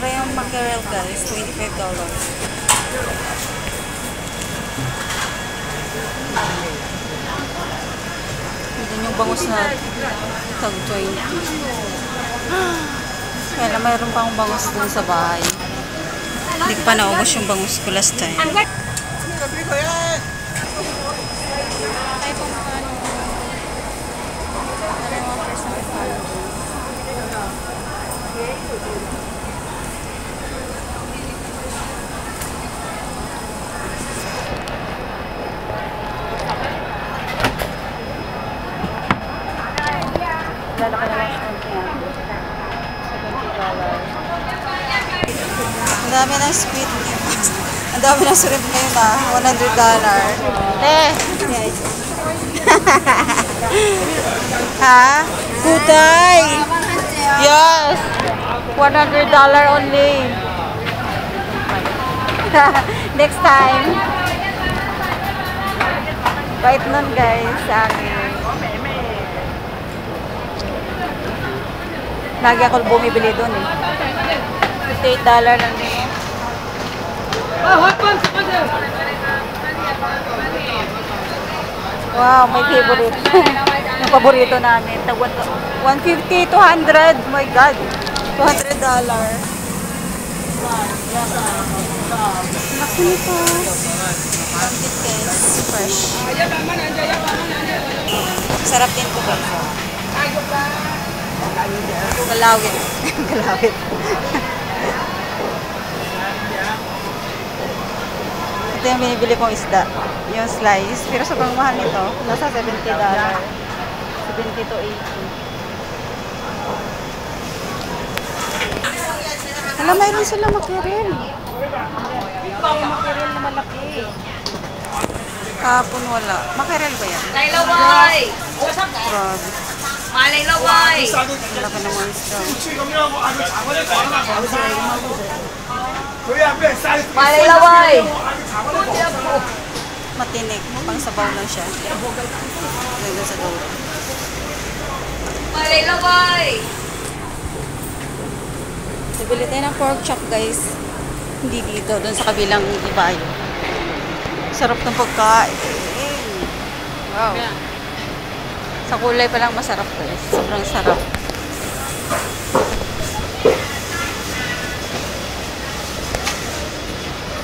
Mura yung mackerel guys, $25. Yan yung bangus na tag 20. Kaya mayroon pa akong bangus dun sa bahay. Hindi ko pa naubos yung bangus ko last time. Lalaki na lang siya $70. Ang dami ng squid. Ang dami ng shrimp ngayon $100. Yes. Ha? Kuday! Yes! $100 only. Next time. Bait nun guys sa akin. Lagi ako bumibili doon eh. $58 lang eh. Wow, my favorite. Yung paborito namin. 150, 200. Oh my God. $200. Laki nito. Fresh. Sarap din po ba? Galawit. Galawit. Ito yung binibili kong isda. Yung slice. Pero sobrang mahal nito. Nasa $70. 70 to 80. Alam, mayroon sila makiril. May makiril na malaki. Kahapon wala. Makiril ba yan? Lailaway! Grabe. Malailaway! Laki ng monster. Malailaway! Matinik. Pang sabaw lang siya. Ganda sa dulo. Malailaway! Bibili tayo ng pork chop guys. Hindi dito. Doon sa kabilang ibayo. Sarap ng pagkain. Wow. Sa kulay pa lang masarap guys. Sobrang sarap.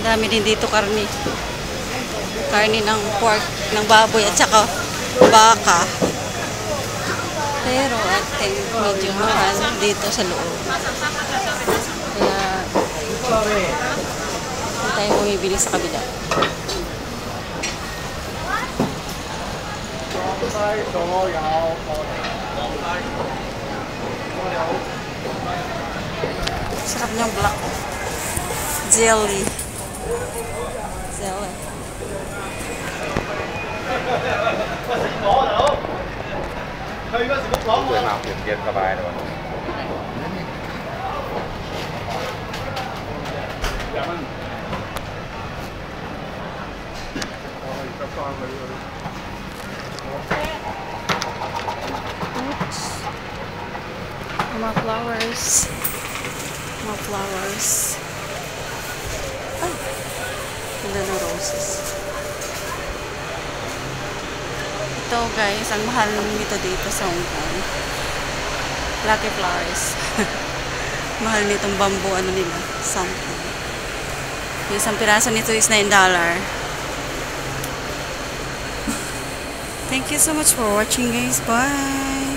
Dami din dito karni. Karni ng pork, ng baboy at saka baka. Pero I think medyo mahal dito sa loob. Kaya hindi tayo bumibili sa kabila. Sarap niyang black jelly. Jelly. Người học thì dân cả bài rồi. More flowers. More flowers. Ay! Ganda ng roses. Ito guys, ang mahal nito dito sa Hong Kong. Lucky flowers. Mahal nitong bamboo, ano nila, something. Yung isang piraso nito is $9. Thank you so much for watching guys. Bye!